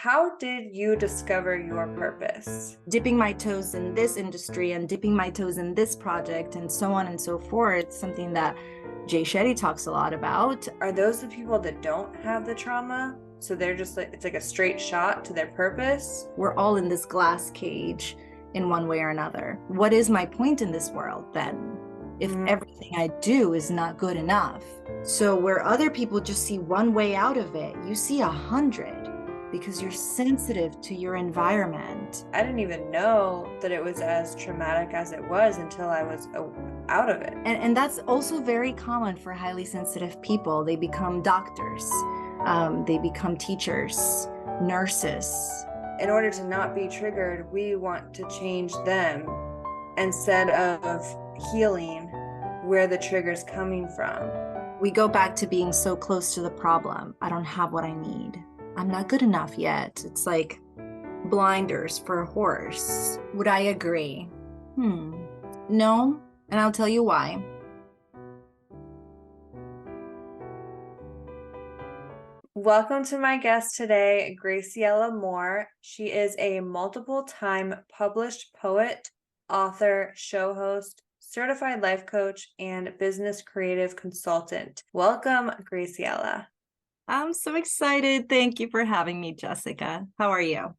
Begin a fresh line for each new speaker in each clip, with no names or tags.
How did you discover your purpose?
Dipping my toes in this industry and dipping my toes in this project and so on and so forth, something that Jay Shetty talks a lot about.
Are those the people that don't have the trauma? So they're just like, it's like a straight shot to their purpose?
We're all in this glass cage in one way or another. What is my point in this world then? If everything I do is not good enough. So where other people just see one way out of it, you see 100 because you're sensitive to your environment.
I didn't even know that it was as traumatic as it was until I was out of it.
And that's also very common for highly sensitive people. They become doctors, they become teachers, nurses.
In order to not be triggered, we want to change them instead of healing where the trigger's coming from.
We go back to being so close to the problem. I don't have what I need. I'm not good enough yet. It's like blinders for a horse. Would I agree? No, and I'll tell you why.
Welcome to my guest today, Graciela Moore. She is a multiple-time published poet, author, show host, certified life coach, and business creative consultant. Welcome, Graciela.
I'm so excited. Thank you for having me, Jessica. How are you?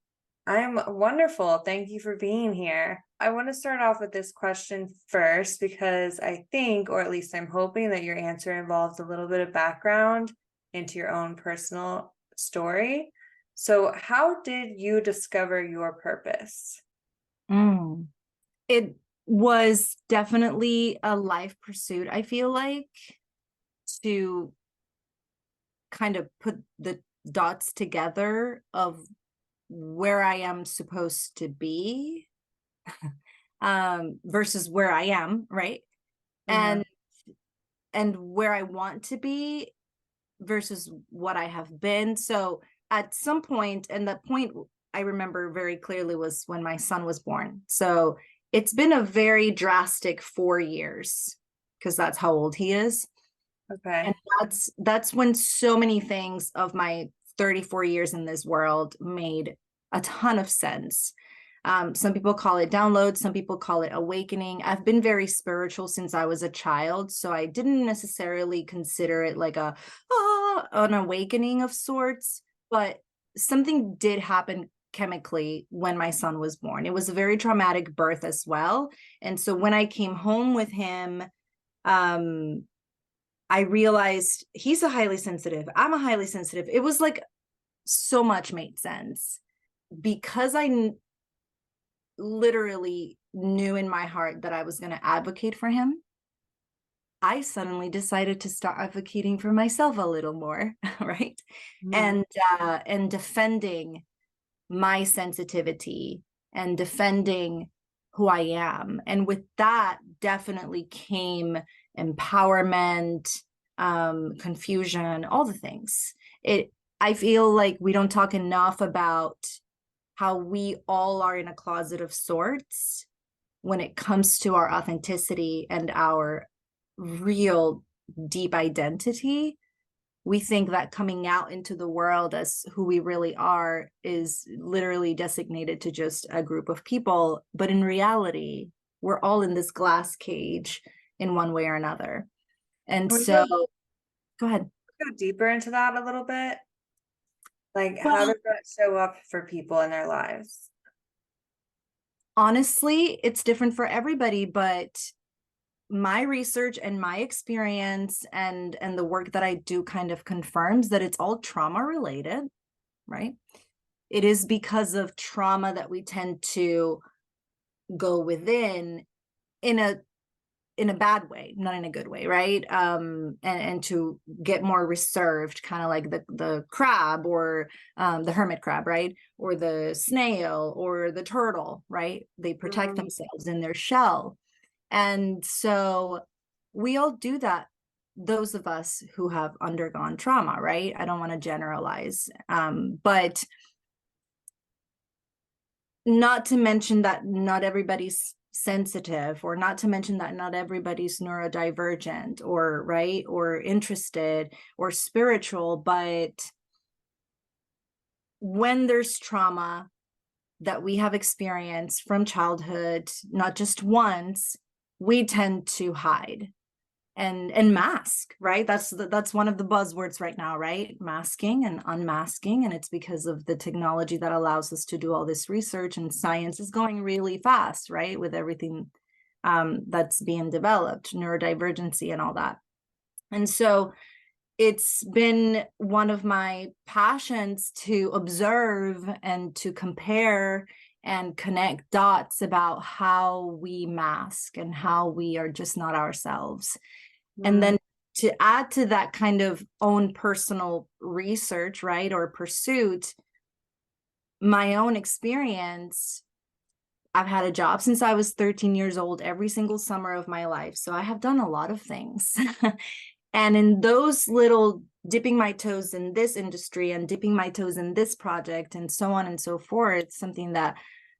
I'm wonderful. Thank you for being here. I want to start off with this question first because I think, or at least I'm hoping, that your answer involves a little bit of background into your own personal story. So how did you discover your purpose?
It was definitely a life pursuit, I feel like, to kind of put the dots together of where I am supposed to be versus where I am, right? And where I want to be versus what I have been. So at some point, and that point I remember very clearly was when my son was born. So it's been a very drastic 4 years because that's how old he is.
Okay.
And that's when so many things of my 34 years in this world made a ton of sense. Some people call it download, some people call it awakening. I've been very spiritual since I was a child, so I didn't necessarily consider it like an awakening of sorts, but something did happen chemically when my son was born. It was a very traumatic birth as well. And so when I came home with him, I realized he's a highly sensitive. I'm a highly sensitive. It was like so much made sense because I literally knew in my heart that I was going to advocate for him. I suddenly decided to start advocating for myself a little more, right? And defending my sensitivity and defending who I am. And with that definitely came empowerment, confusion, all the things. I feel like we don't talk enough about how we all are in a closet of sorts when it comes to our authenticity and our real deep identity. We think that coming out into the world as who we really are is literally designated to just a group of people. But in reality, we're all in this glass cage in one way or another. And so, go ahead.
Go deeper into that a little bit. Like, how
Well,
does that show up for people in their lives?
honestly, it's different for everybody, but my research and my experience and the work that I do kind of confirms that it's all trauma related, right? It is because of trauma that we tend to go within in a bad way, not in a good way, right? And to get more reserved, kind of like the crab or the hermit crab, right? Or the snail or the turtle, right? They protect themselves in their shell. And so we all do that, those of us who have undergone trauma, right? I don't want to generalize, but not to mention that not everybody's sensitive, or not to mention that not everybody's neurodivergent or right or interested or spiritual, but when there's trauma that we have experienced from childhood, not just once, we tend to hide and mask, right? That's one of the buzzwords right now, right? Masking and unmasking. And it's because of the technology that allows us to do all this research, and science is going really fast, right? With everything that's being developed, neurodivergency and all that. And so it's been one of my passions to observe and to compare and connect dots about how we mask and how we are just not ourselves. And then to add to that kind of own personal research, right, or pursuit, my own experience, I've had a job since I was 13 years old, every single summer of my life. So I have done a lot of things. And in those little dipping my toes in this industry and dipping my toes in this project and so on and so forth, something that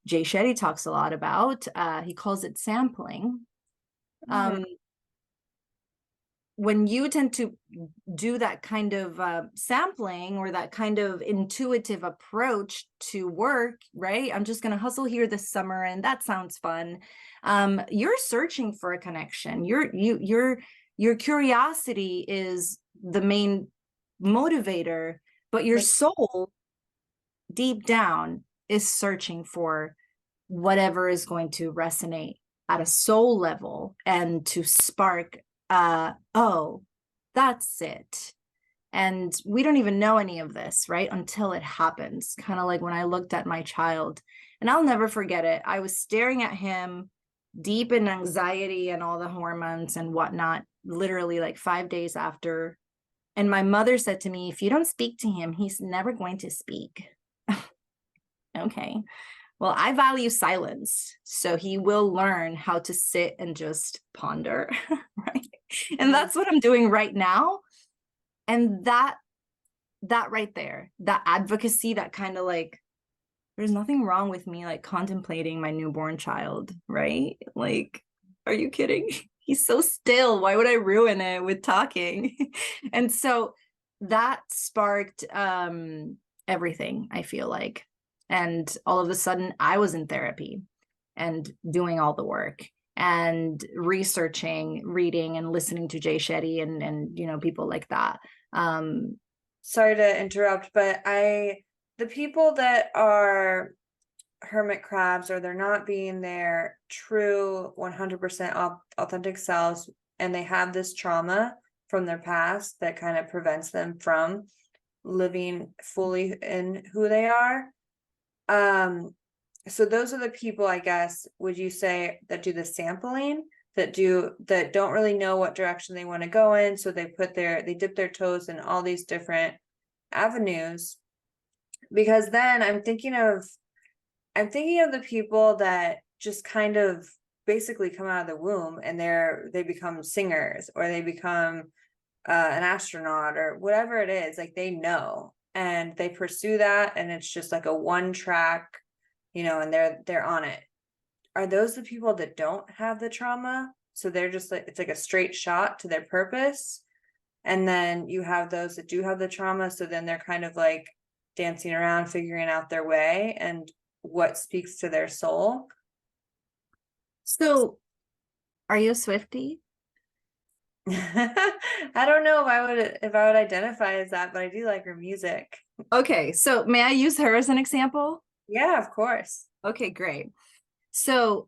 Jay Shetty talks a lot about, he calls it sampling. When you tend to do that kind of sampling or that kind of intuitive approach to work, right? I'm just going to hustle here this summer and that sounds fun. You're searching for a connection. Your curiosity is the main motivator, but your soul deep down is searching for whatever is going to resonate at a soul level and to spark oh, that's it. And we don't even know any of this, right? Until it happens. Kind of like when I looked at my child, and I'll never forget it. I was staring at him deep in anxiety and all the hormones and whatnot, literally like 5 days after. And my mother said to me, if you don't speak to him, he's never going to speak. Okay. Well, I value silence, so he will learn how to sit and just ponder, right? And that's what I'm doing right now. And that right there, that advocacy, that kind of like, there's nothing wrong with me like contemplating my newborn child, right? Like, are you kidding? He's so still. Why would I ruin it with talking? And so that sparked everything, I feel like. And all of a sudden I was in therapy and doing all the work and researching, reading and listening to Jay Shetty and you know, people like that.
Sorry to interrupt, but the people that are hermit crabs, or they're not being their true 100% authentic selves, and they have this trauma from their past that kind of prevents them from living fully in who they are. So those are the people, I guess, would you say, that do the sampling, that don't really know what direction they want to go in, so they dip their toes in all these different avenues. Because then I'm thinking of the people that just kind of basically come out of the womb and they become singers, or they become an astronaut, or whatever it is, like they know and they pursue that, and it's just like a one track, you know, and they're on it. Are those the people that don't have the trauma, so they're just like, it's like a straight shot to their purpose? And then you have those that do have the trauma, so then they're kind of like dancing around, figuring out their way and what speaks to their soul.
So are you a Swiftie?
I don't know if I would identify as that, but I do like her music.
Okay, so may I use her as an example?
Yeah, of course.
Okay, great. So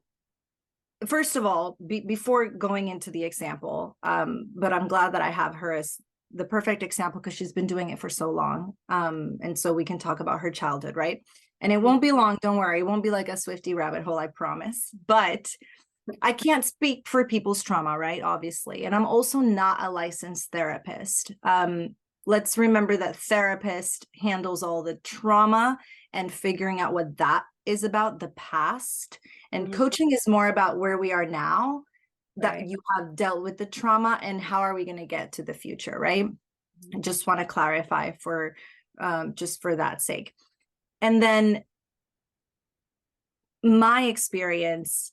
first of all, before going into the example, but I'm glad that I have her as the perfect example because she's been doing it for so long. And so we can talk about her childhood, right? And it won't be long, don't worry. It won't be like a Swiftie rabbit hole, I promise. But I can't speak for people's trauma, right? Obviously. And I'm also not a licensed therapist. Let's remember that therapist handles all the trauma and figuring out what that is about, the past. And coaching is more about where we are now, that you have dealt with the trauma and how are we going to get to the future, right? I just want to clarify for just for that sake. And then my experience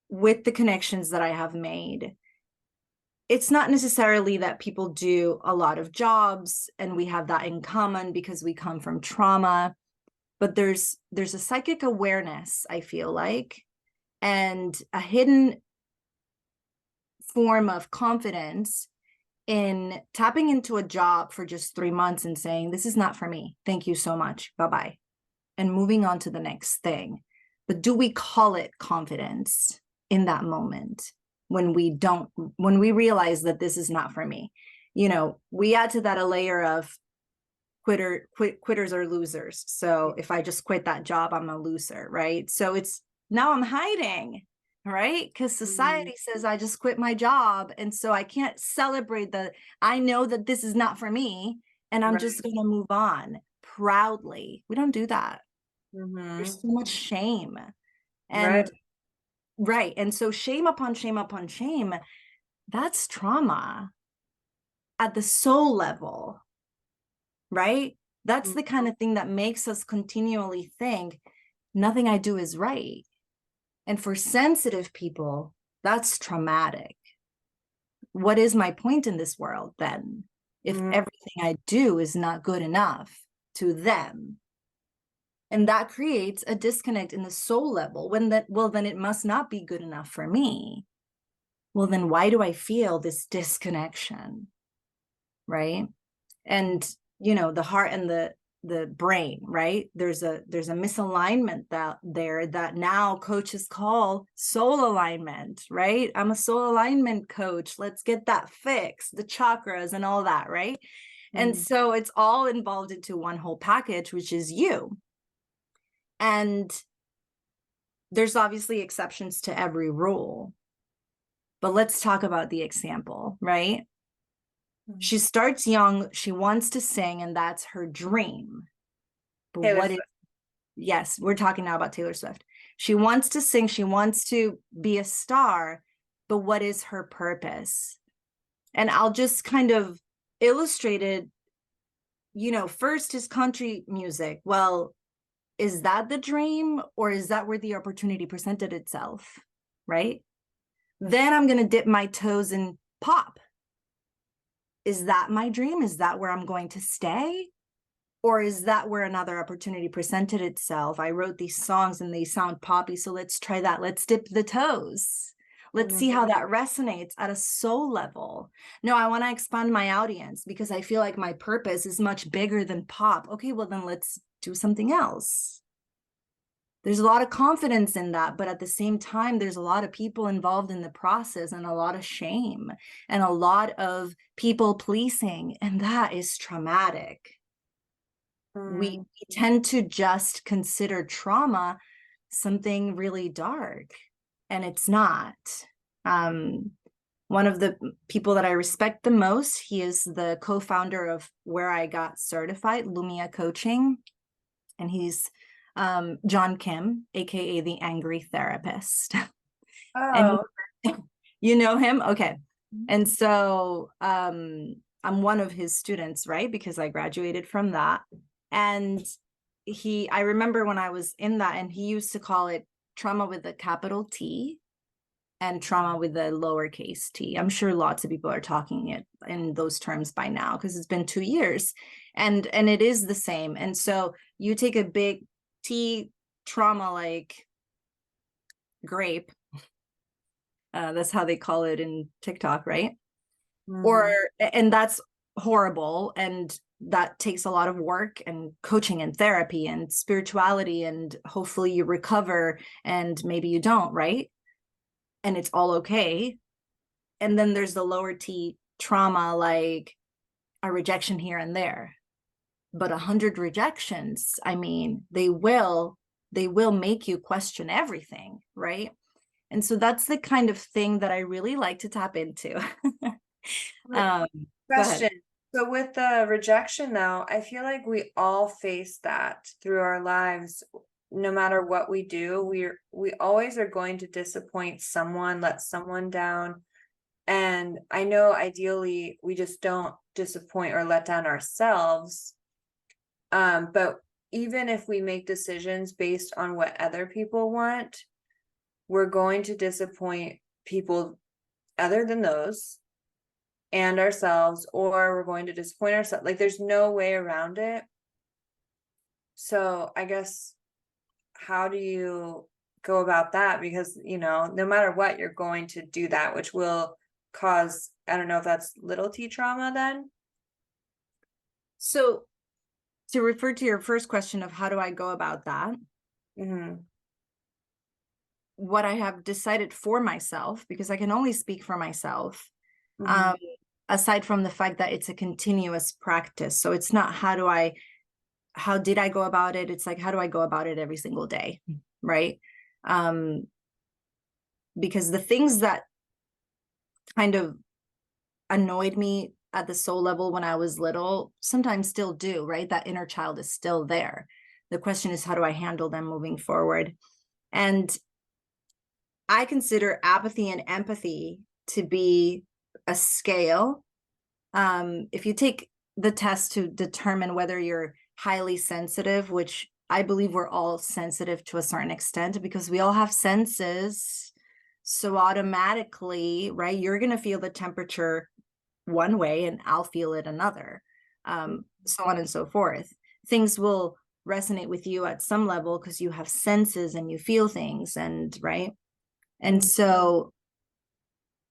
with the connections that I have made, it's not necessarily that people do a lot of jobs and we have that in common because we come from trauma, but there's a psychic awareness, I feel like, and a hidden form of confidence in tapping into a job for just 3 months and saying, this is not for me. Thank you so much. Bye-bye. And moving on to the next thing. But do we call it confidence in that moment when we realize that this is not for me? You know, we add to that a layer of quitters are losers. So if I just quit that job, I'm a loser, right? So it's now I'm hiding, right? Because society says I just quit my job. And so I can't celebrate that. I know that this is not for me and I'm just going to move on proudly. We don't do that. There's so much shame. And right. And so shame upon shame upon shame, that's trauma at the soul level, right? That's the kind of thing that makes us continually think nothing I do is right. And for sensitive people, that's traumatic. What is my point in this world then? If everything I do is not good enough to them. And that creates a disconnect in the soul level well, then it must not be good enough for me. Well, then why do I feel this disconnection? Right. And, you know, the heart and the brain, right? There's a misalignment that now coaches call soul alignment, right? I'm a soul alignment coach. Let's get that fixed, the chakras and all that, right? And so it's all involved into one whole package, which is you. And there's obviously exceptions to every rule. But let's talk about the example, right? She starts young, she wants to sing, and that's her dream. But yes, we're talking now about Taylor Swift. She wants to sing, she wants to be a star, but what is her purpose? And I'll just kind of illustrate it, you know, first is country music. Well, is that the dream or is that where the opportunity presented itself, right? Then I'm going to dip my toes in pop. Is that my dream? Is that where I'm going to stay? Or is that where another opportunity presented itself? I wrote these songs and they sound poppy, so let's try that. Let's dip the toes. Let's see how that resonates at a soul level. No, I want to expand my audience because I feel like my purpose is much bigger than pop. Okay, well then let's do something else. There's a lot of confidence in that, but at the same time, there's a lot of people involved in the process and a lot of shame and a lot of people pleasing, and that is traumatic. We tend to just consider trauma something really dark, and it's not. One of the people that I respect the most, he is the co-founder of where I got certified, Lumia Coaching, and he's John Kim, aka the Angry Therapist. And you know him? Okay. And so I'm one of his students, right? Because I graduated from that. And I remember when I was in that, and he used to call it trauma with a capital T and trauma with a lowercase t. I'm sure lots of people are talking it in those terms by now because it's been 2 years, and it is the same. And so you take a big T trauma like grape, that's how they call it in TikTok, right? And that's horrible, and that takes a lot of work and coaching and therapy and spirituality, and hopefully you recover, and maybe you don't, right? And it's all okay. And then there's the lower T trauma, like a rejection here and there. But 100 rejections, I mean, they will make you question everything, right? And so that's the kind of thing that I really like to tap into.
Question. So with the rejection though, I feel like we all face that through our lives. No matter what we do, we always are going to disappoint someone, let someone down. And I know ideally we just don't disappoint or let down ourselves. But even if we make decisions based on what other people want, we're going to disappoint people other than those. and ourselves, or we're going to disappoint ourselves. Like there's no way around it. So I guess, how do you go about that? Because, no matter what, you're going to do that, which will cause, I don't know if that's little t trauma then.
So to refer to your first question of how do I go about that, what I have decided for myself, because I can only speak for myself, aside from the fact that it's a continuous practice. So it's not how did I go about it? It's like, how do I go about it every single day? Right. Because the things that kind of annoyed me at the soul level when I was little sometimes still do, right? That inner child is still there. The question is, how do I handle them moving forward? And I consider apathy and empathy to be a scale. If you take the test to determine whether you're highly sensitive, which I believe we're all sensitive to a certain extent because we all have senses. So automatically, right, you're going to feel the temperature one way and I'll feel it another, so on and so forth. Things will resonate with you at some level because you have senses and you feel things, and right. And so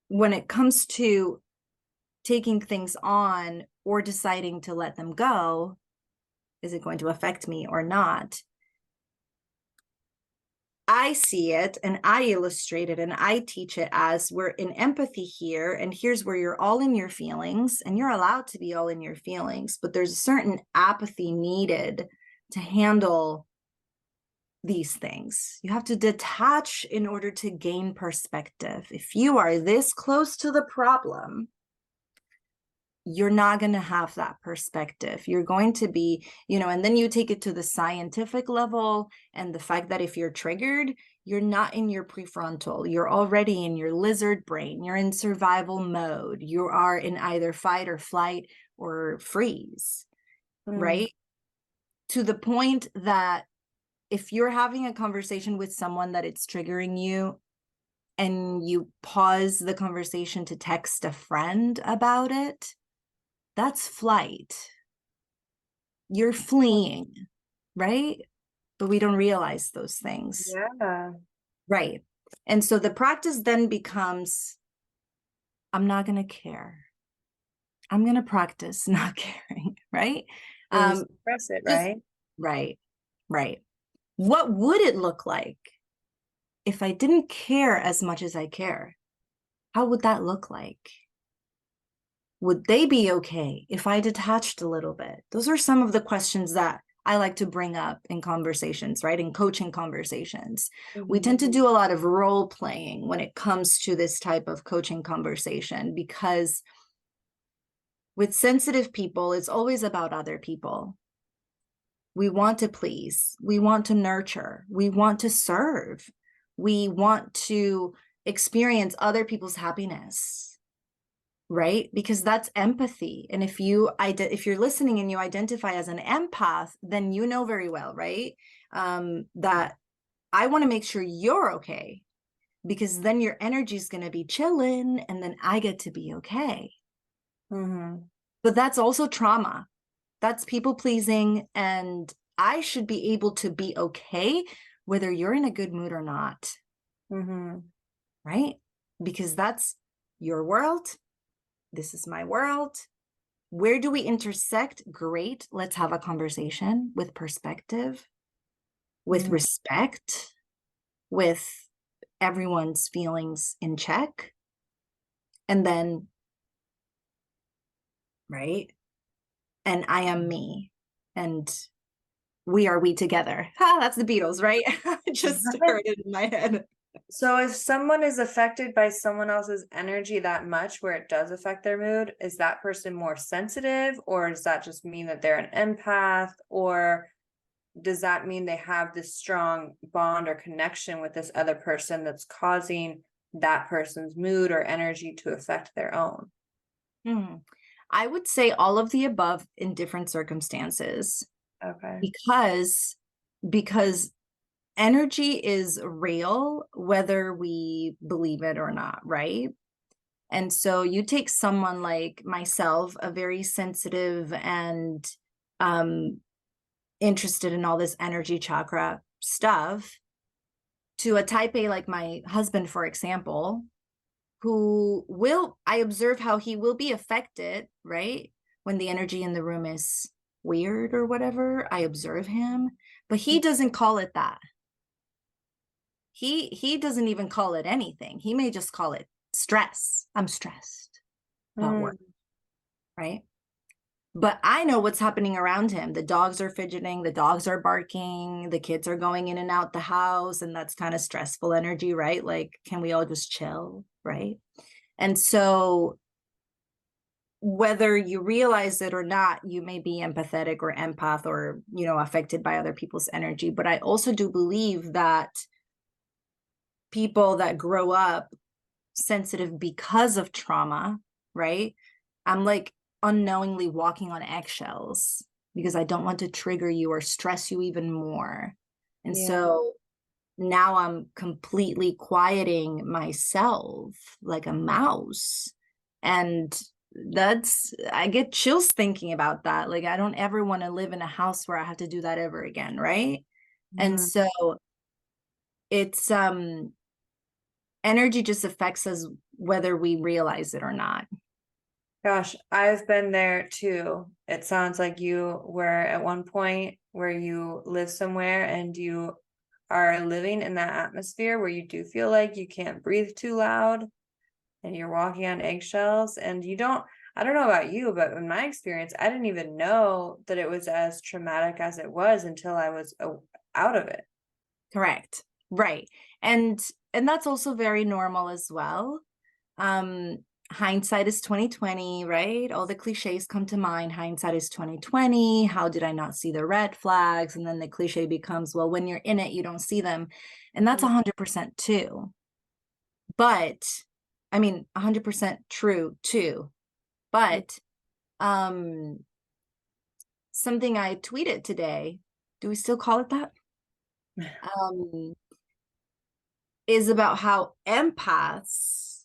when it comes to taking things on or deciding to let them go, is it going to affect me or not? I see it and I illustrate it and I teach it as we're in empathy here. And here's where you're all in your feelings, and you're allowed to be all in your feelings, but there's a certain apathy needed to handle these things. You have to detach in order to gain perspective. If you are this close to the problem, you're not going to have that perspective. You're going to be, and then you take it to the scientific level, and the fact that if you're triggered, you're not in your prefrontal. You're already in your lizard brain. You're in survival mode. You are in either fight or flight or freeze, right? To the point that if you're having a conversation with someone that it's triggering you, and you pause the conversation to text a friend about it, that's flight. You're fleeing, right? But we don't realize those things.
Yeah.
Right. And so the practice then becomes, I'm not going to care. I'm going to practice not caring, right?
Express it, right?
Right, right. What would it look like if I didn't care as much as I care? How would that look like? Would they be okay if I detached a little bit? Those are some of the questions that I like to bring up in conversations, right? In coaching conversations. We tend to do a lot of role playing when it comes to this type of coaching conversation, because with sensitive people, it's always about other people. We want to please, we want to nurture, we want to serve, we want to experience other people's happiness, right? Because that's empathy. And if you're listening and you identify as an empath, then you know very well, right? That I want to make sure you're okay, because then your energy is going to be chilling and then I get to be okay. But that's also trauma. That's people pleasing. And I should be able to be okay whether you're in a good mood or not. Right? Because that's your world. This is my world. Where do we intersect? Great. Let's have a conversation with perspective, with respect, with everyone's feelings in check. And then, right? And I am me. And we are we together. That's the Beatles, right? I just heard it in my head.
So if someone is affected by someone else's energy that much where it does affect their mood, is that person more sensitive, or does that just mean that they're an empath, or does that mean they have this strong bond or connection with this other person that's causing that person's mood or energy to affect their own?
I would say all of the above in different circumstances.
Okay.
Because energy is real, whether we believe it or not, right? And so you take someone like myself, a very sensitive and interested in all this energy chakra stuff, to a type A like my husband, for example, who will, I observe how he will be affected, right? When the energy in the room is weird or whatever, I observe him, but he doesn't call it that. He doesn't even call it anything. He may just call it stress. I'm stressed about work, right? But I know what's happening around him. The dogs are fidgeting, the dogs are barking, the kids are going in and out the house, and that's kind of stressful energy, right? Like, can we all just chill, right? And so whether you realize it or not, you may be empathetic or empath or, you know, affected by other people's energy. But I also do believe that people that grow up sensitive because of trauma, right? I'm like unknowingly walking on eggshells because I don't want to trigger you or stress you even more. And
Yeah.
so now I'm completely quieting myself like a mouse. And that's, I get chills thinking about that. Like, I don't ever want to live in a house where I have to do that ever again, right? And so it's energy just affects us whether we realize it or not.
Gosh, I've been there too. It sounds like you were at one point where you live somewhere and you are living in that atmosphere where you do feel like you can't breathe too loud and you're walking on eggshells, and you don't, I don't know about you, but in my experience, I didn't even know that it was as traumatic as it was until I was out of it.
Correct. Right. And that's also very normal as well. Hindsight is 2020, right? All the cliches come to mind. Hindsight is 2020. How did I not see the red flags? And then the cliche becomes, well, when you're in it, you don't see them. And that's 100% too. But I mean, 100% true too. But something I tweeted today, do we still call it that? Is about how empaths,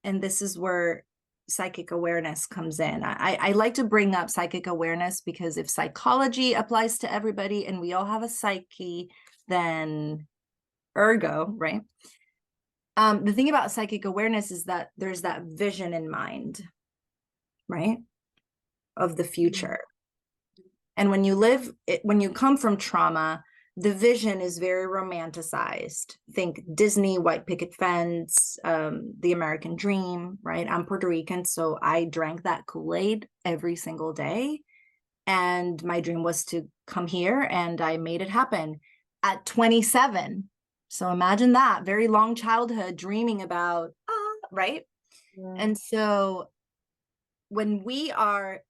and this is where psychic awareness comes in. I like to bring up psychic awareness because if psychology applies to everybody and we all have a psyche, then ergo, right? The thing about psychic awareness is that there's that vision in mind, right? Of the future. And when you come from trauma, the vision is very romanticized. Think Disney, white picket fence, the American dream, right? I'm Puerto Rican, so I drank that Kool-Aid every single day. And my dream was to come here, and I made it happen at 27. So imagine that, very long childhood dreaming about, right?
Yeah.
And so when we are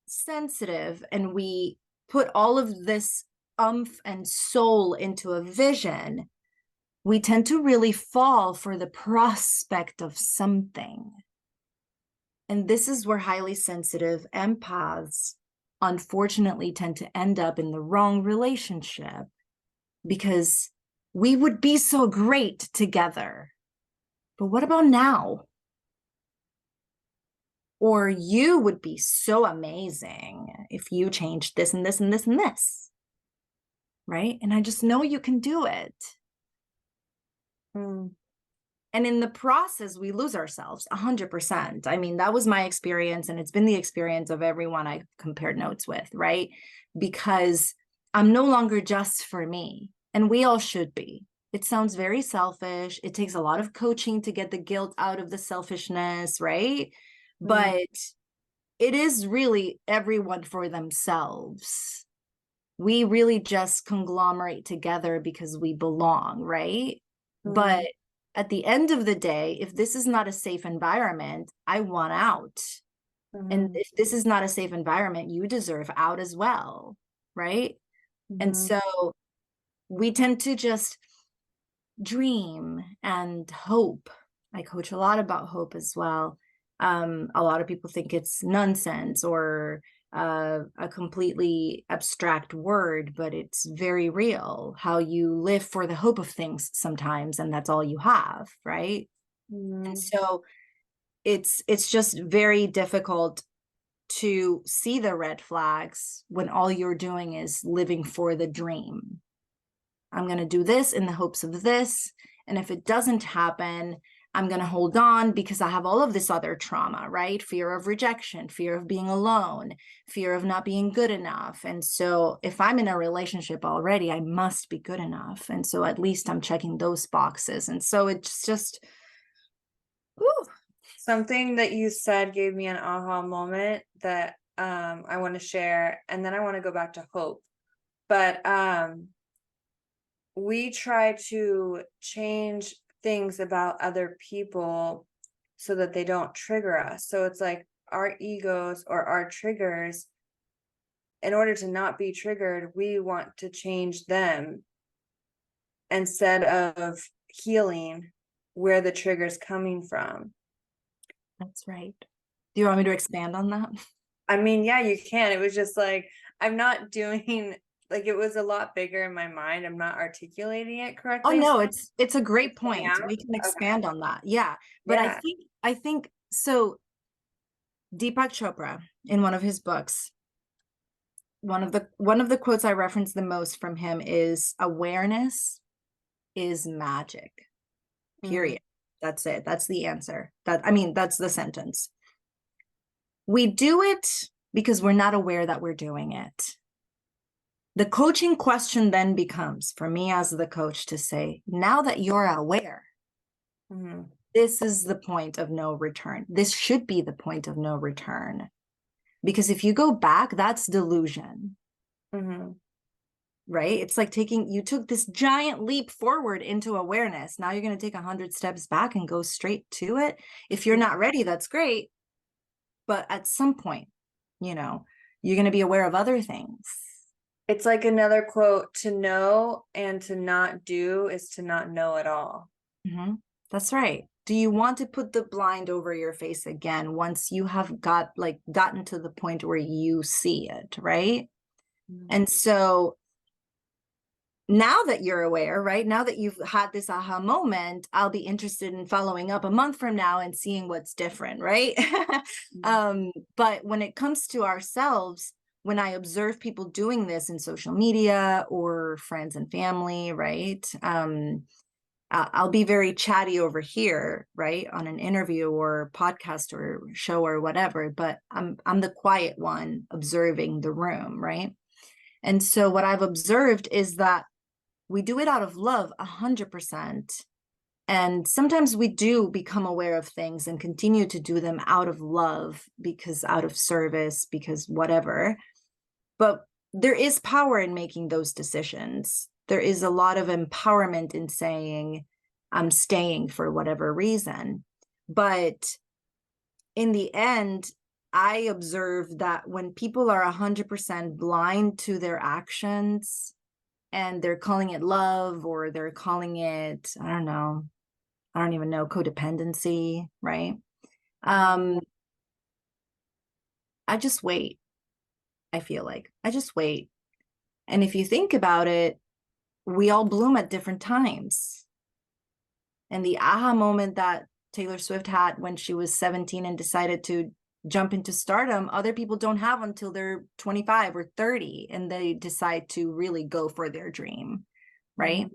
sensitive and we put all of this umph and soul into a vision, we tend to really fall for the prospect of something. And this is where highly sensitive empaths unfortunately tend to end up in the wrong relationship, because we would be so great together. But what about now? Or you would be so amazing if you changed this and this and this and this. Right? And I just know you can do it. And in the process, we lose ourselves 100%. I mean, that was my experience, and it's been the experience of everyone I compared notes with, right? Because I'm no longer just for me, and we all should be. It sounds very selfish. It takes a lot of coaching to get the guilt out of the selfishness, right? But it is really everyone for themselves. We really just conglomerate together because we belong, right? But at the end of the day, if this is not a safe environment, I want out. And if this is not a safe environment, you deserve out as well, right? And so we tend to just dream and hope. I coach a lot about hope as well. A lot of people think it's nonsense or a completely abstract word, but it's very real. How you live for the hope of things sometimes, and that's all you have, right? And
Mm.
so it's just very difficult to see the red flags when all you're doing is living for the dream. I'm going to do this in the hopes of this. And if it doesn't happen, I'm going to hold on because I have all of this other trauma, right? Fear of rejection, fear of being alone, fear of not being good enough. And so if I'm in a relationship already, I must be good enough. And so at least I'm checking those boxes. And so it's just, whew.
Something that you said gave me an aha moment that I want to share, and then I want to go back to hope. But we try to change things about other people so that they don't trigger us. So it's like our egos or our triggers, in order to not be triggered, we want to change them instead of healing where the trigger's coming from.
That's right. Do you want me to expand on that?
I mean, yeah, you can. It was just like, I'm not doing, like, it was a lot bigger in my mind. I'm not articulating it
Oh
correctly.
no, it's a great
It's coming
point.
out.
We can
Okay.
expand on that. Yeah. But
Yeah.
I think so. Deepak Chopra, in one of his books, one of the quotes I reference the most from him is, awareness is magic.
Mm,
Period. That's it. That's the answer. That's the sentence. We do it because we're not aware that we're doing it. The coaching question then becomes, for me as the coach, to say, now that you're aware,
mm,
this is the point of no return. This should be the point of no return. Because if you go back, that's delusion,
mm,
right? It's like you took this giant leap forward into awareness. Now you're going to take 100 steps back and go straight to it. If you're not ready, that's great. But at some point, you're going to be aware of other things.
It's like another quote: to know and to not do is to not know at all.
Mm-hmm. That's right. Do you want to put the blind over your face again once you have gotten to the point where you see it, right?
Mm.
And so now that you're aware, right? Now that you've had this aha moment, I'll be interested in following up a month from now and seeing what's different, right? But when it comes to ourselves, when I observe people doing this in social media or friends and family, right? I'll be very chatty over here, right, on an interview or podcast or show or whatever, but I'm the quiet one observing the room, right? And so what I've observed is that we do it out of love 100%. And sometimes we do become aware of things and continue to do them out of love, because out of service, because whatever. But there is power in making those decisions. There is a lot of empowerment in saying, I'm staying for whatever reason. But in the end, I observe that when people are 100% blind to their actions, and they're calling it love, or they're calling it, I don't even know, codependency, right? I just wait. I feel like I just wait. And if you think about it, we all bloom at different times. And the aha moment that Taylor Swift had when she was 17 and decided to jump into stardom, other people don't have until they're 25 or 30 and they decide to really go for their dream, right?
Mm.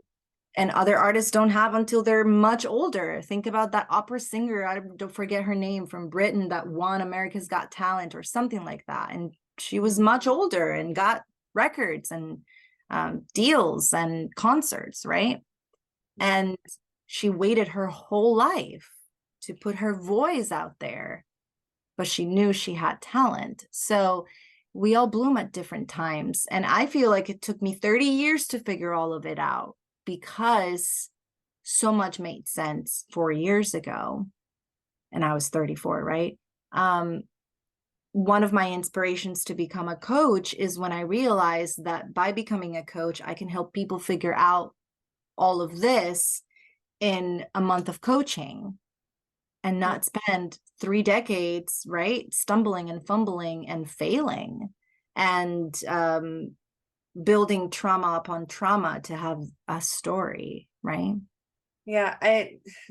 And other artists don't have until they're much older. Think about that opera singer, I don't forget her name, from Britain, that won America's Got Talent or something like that. And she was much older and got records and deals and concerts, right? And she waited her whole life to put her voice out there, but she knew she had talent. So we all bloom at different times. And I feel like it took me 30 years to figure all of it out, because so much made sense 4 years ago. And I was 34, right? One of my inspirations to become a coach is when I realized that by becoming a coach, I can help people figure out all of this in a month of coaching and not spend 3 decades, right, stumbling and fumbling and failing and building trauma upon trauma to have a story, right?
Yeah,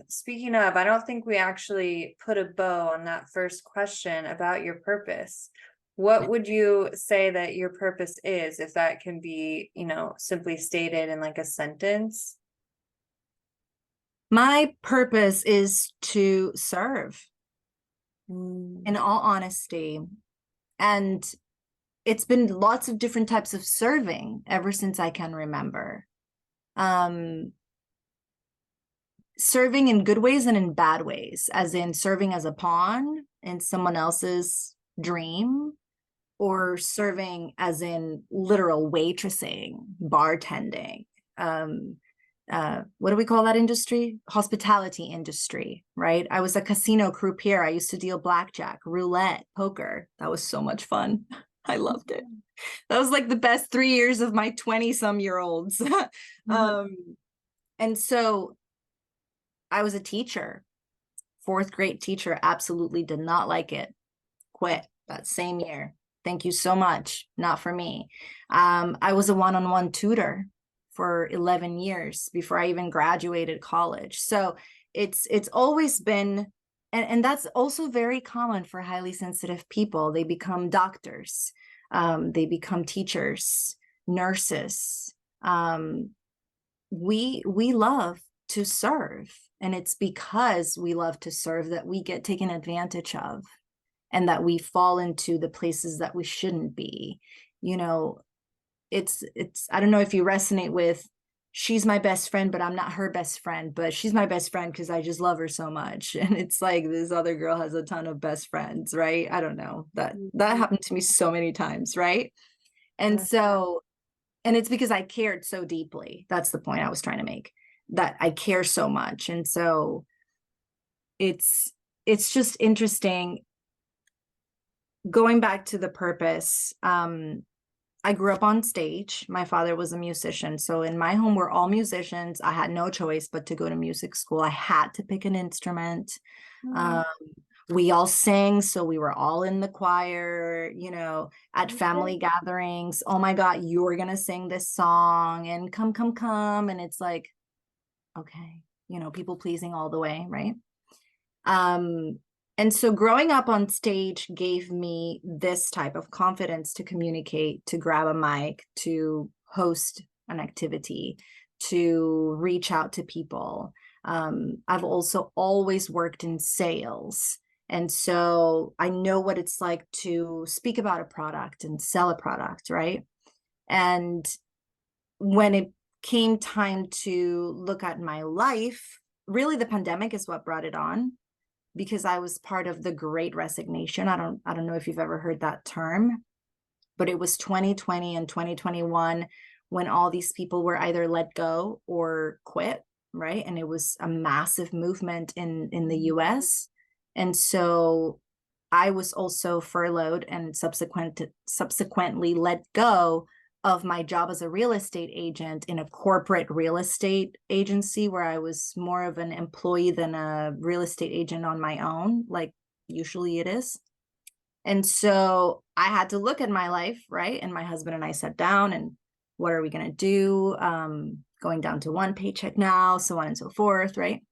speaking of, I don't think we actually put a bow on that first question about your purpose. What would you say that your purpose is, if that can be, simply stated in like a sentence?
My purpose is to serve, in
Mm.
all honesty. And it's been lots of different types of serving ever since I can remember. Um, Serving in good ways and in bad ways, as in serving as a pawn in someone else's dream, or serving as in literal waitressing, bartending. What do we call that industry? Hospitality industry, right? I was a casino croupier. I used to deal blackjack, roulette, poker. That was so much fun. I loved it. That was like the best 3 years of my 20-some-year-olds. um, and so I was a teacher, fourth grade teacher, absolutely did not like it, quit that same year. Thank you so much. Not for me. I was a one-on-one tutor for 11 years before I even graduated college. So it's always been, and that's also very common for highly sensitive people. They become doctors, they become teachers, nurses. We love to serve, and it's because we love to serve that we get taken advantage of, and that we fall into the places that we shouldn't be. You know, it's I don't know if you resonate with, she's my best friend but I'm not her best friend, but she's my best friend because I just love her so much. And it's like this other girl has a ton of best friends, right? I don't know, that happened to me so many times, right? And
Yeah.
so, and it's because I cared so deeply. That's the point I was trying to make, that I care so much. And so it's just interesting. Going back to the purpose, I grew up on stage. My father was a musician. So in my home, we're all musicians. I had no choice but to go to music school. I had to pick an instrument.
Mm.
Um, we all sang, so we were all in the choir, at family gatherings. Oh my God, you're gonna sing this song and come, come, come. And it's like, okay, people pleasing all the way, right? Um, and so growing up on stage gave me this type of confidence to communicate, to grab a mic, to host an activity, to reach out to people. I've also always worked in sales. And so I know what it's like to speak about a product and sell a product, right? And when it came time to look at my life, really the pandemic is what brought it on, because I was part of the Great Resignation. I don't know if you've ever heard that term, but it was 2020 and 2021 when all these people were either let go or quit, right? And it was a massive movement in the US. And so I was also furloughed and subsequently let go of my job as a real estate agent in a corporate real estate agency, where I was more of an employee than a real estate agent on my own, like usually it is. And so I had to look at my life, right? And my husband and I sat down and what are we going to do? Going down to one paycheck now, so on and so forth, right?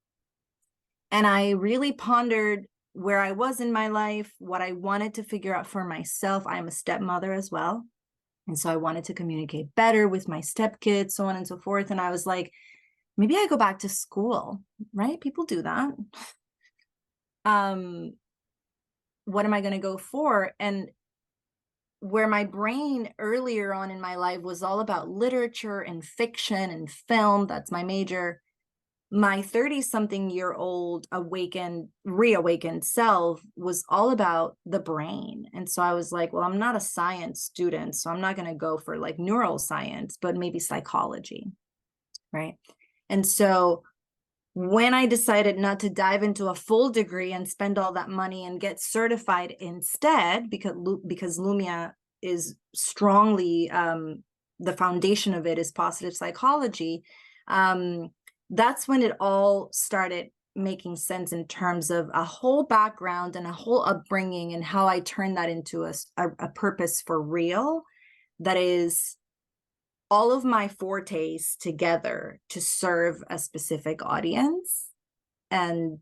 And I really pondered where I was in my life, what I wanted to figure out for myself. I'm a stepmother as well. And so I wanted to communicate better with my stepkids, so on and so forth. And I was like, maybe I go back to school, right? People do that. What am I going to go for? And where my brain earlier on in my life was all about literature and fiction and film, that's my major, my 30-something-year-old reawakened self was all about the brain. And so I was like, well, I'm not a science student, so I'm not going to go for like neuroscience, but maybe psychology, right? And so when I decided not to dive into a full degree and spend all that money and get certified instead, because Lumia is strongly, the foundation of it is positive psychology, that's when it all started making sense in terms of a whole background and a whole upbringing, and how I turned that into a purpose for real that is all of my fortes together to serve a specific audience. And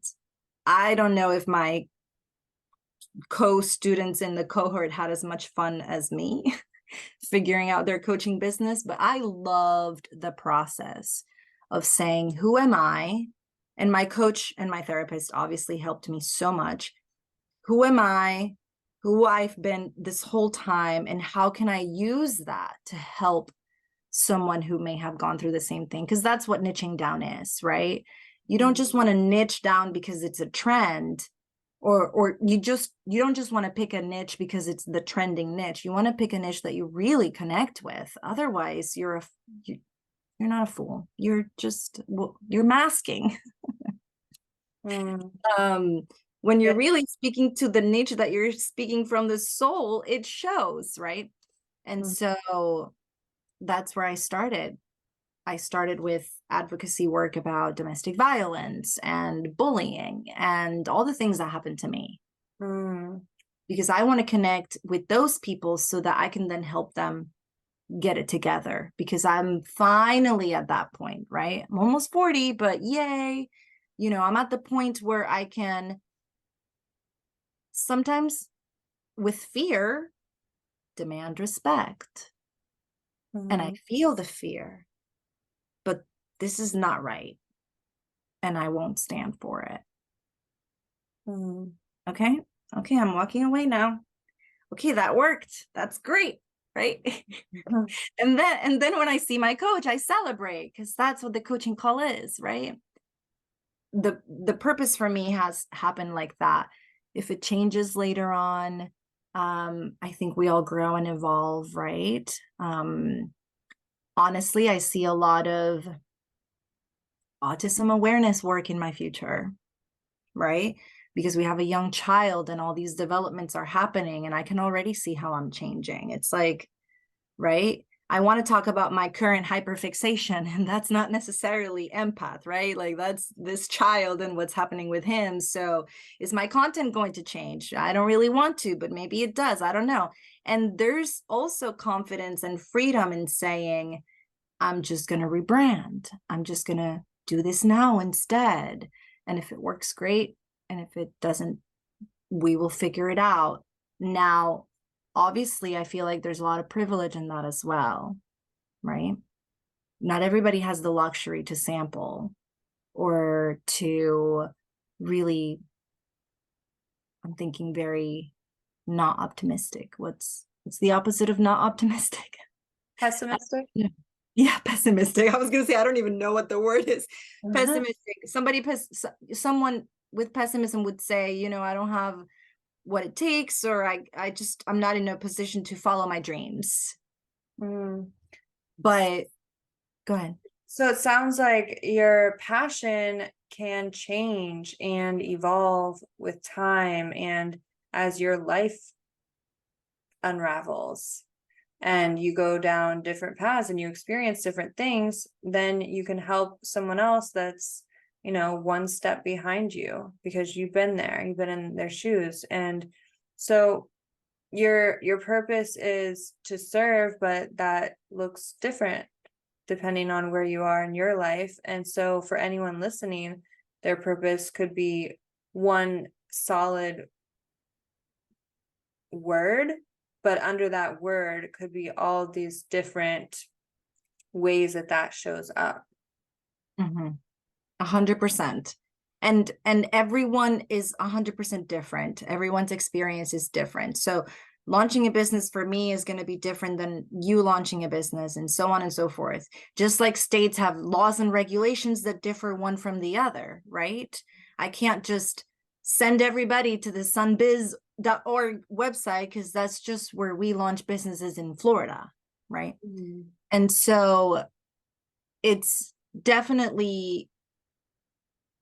I don't know if my co-students in the cohort had as much fun as me figuring out their coaching business, but I loved the process of saying, who am I? And my coach and my therapist obviously helped me so much. Who am I? Who I've been this whole time, and how can I use that to help someone who may have gone through the same thing? Because that's what niching down is, right? You don't just want to niche down because it's a trend, or you don't just want to pick a niche because it's the trending niche. You want to pick a niche that you really connect with. Otherwise, you're not a fool. You're just, well, you're masking. When you're really speaking to the niche that you're speaking from the soul, it shows, right? And so that's where I started. I started with advocacy work about domestic violence and bullying and all the things that happened to me. Because I want to connect with those people so that I can then help them get it together, because I'm finally at that point, right? I'm almost 40, but yay, I'm at the point where I can sometimes, with fear, demand respect. And I feel the fear, but this is not right. And I won't stand for it. Okay. Okay. I'm walking away now. Okay. That worked. That's great. Right. And then when I see my coach, I celebrate, because that's what the coaching call is, right? The purpose for me has happened like that. If it changes later on, I think we all grow and evolve, right? Honestly, I see a lot of autism awareness work in my future, right? Because we have a young child and all these developments are happening, and I can already see how I'm changing. It's like, right? I want to talk about my current hyperfixation, and that's not necessarily empath, right? Like, that's this child and what's happening with him. So is my content going to change? I don't really want to, but maybe it does. I don't know. And there's also confidence and freedom in saying, I'm just going to rebrand. I'm just going to do this now instead. And if it works, great. And if it doesn't, we will figure it out. Now, obviously, I feel like there's a lot of privilege in that as well, right? Not everybody has the luxury to sample or to really, I'm thinking very not optimistic. What's the opposite of not optimistic?
Pessimistic.
Yeah, pessimistic. I was going to say, I don't even know what the word is. Pessimistic. Someone with pessimism would say, I don't have what it takes, or I'm not in a position to follow my dreams. But go ahead.
So it sounds like your passion can change and evolve with time and as your life unravels and you go down different paths and you experience different things, then you can help someone else that's, one step behind you, because you've been there, you've been in their shoes. And so your purpose is to serve, but that looks different depending on where you are in your life. And so for anyone listening, their purpose could be one solid word, but under that word could be all these different ways that shows up.
100%. And everyone is 100% different. Everyone's experience is different. So launching a business for me is going to be different than you launching a business, and so on and so forth. Just like states have laws and regulations that differ one from the other, right? I can't just send everybody to the sunbiz.org website, because that's just where we launch businesses in Florida, right? And so it's definitely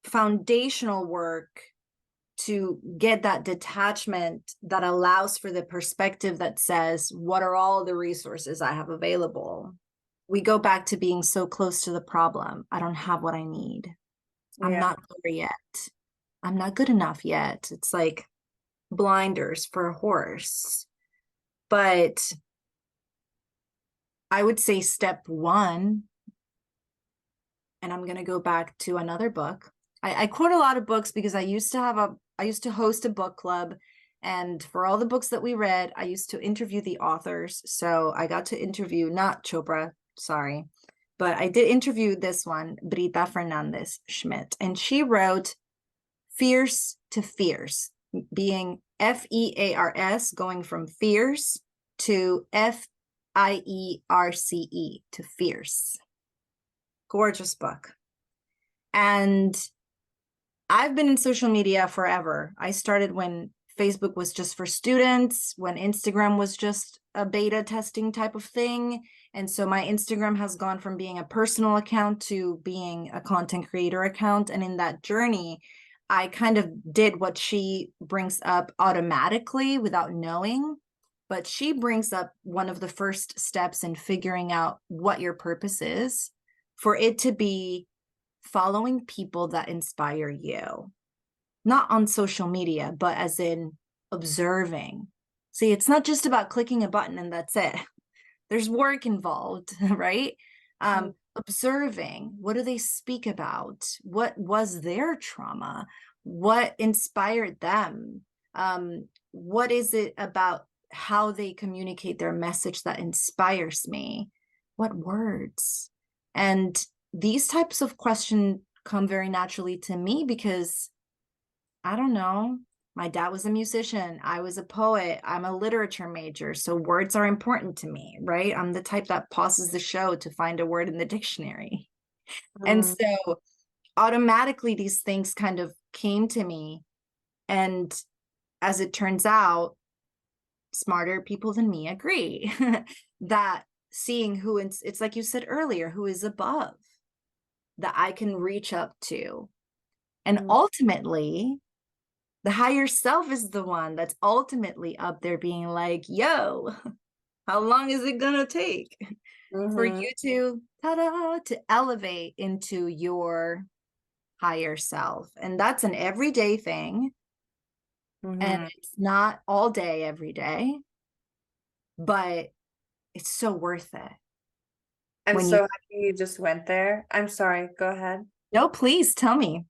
foundational work to get that detachment that allows for the perspective that says, what are all the resources I have available? We go back to being so close to the problem. I don't have what I need. I'm not there yet. I'm not good enough yet. It's like blinders for a horse. But I would say step one, and I'm going to go back to another book. I quote a lot of books because I used to host a book club. And for all the books that we read, I used to interview the authors. So I got to interview, not Chopra, sorry, but I did interview this one, Brita Fernandez Schmidt. And she wrote Fierce to Fierce, being FEARS, going from fierce to FIERCE, to fierce. Gorgeous book. And I've been in social media forever. I started when Facebook was just for students, when Instagram was just a beta testing type of thing. And so my Instagram has gone from being a personal account to being a content creator account. And in that journey, I kind of did what she brings up automatically without knowing. But she brings up one of the first steps in figuring out what your purpose is, for it to be following people that inspire you, not on social media, but as in observing. See, it's not just about clicking a button and that's it. There's work involved, right? Observing, what do they speak about? What was their trauma? What inspired them? What is it about how they communicate their message that inspires me? What words? And these types of questions come very naturally to me because, I don't know, my dad was a musician. I was a poet. I'm a literature major. So words are important to me, right? I'm the type that pauses the show to find a word in the dictionary. And so automatically these things kind of came to me. And as it turns out, smarter people than me agree that seeing who it's like you said earlier, who is above, that I can reach up to. And ultimately, the higher self is the one that's ultimately up there being like, yo, how long is it gonna take for you to to elevate into your higher self? And that's an everyday thing. And it's not all day, every day, but it's so worth it.
I'm
When
so happy you just went there. I'm sorry, go ahead.
No, please tell me.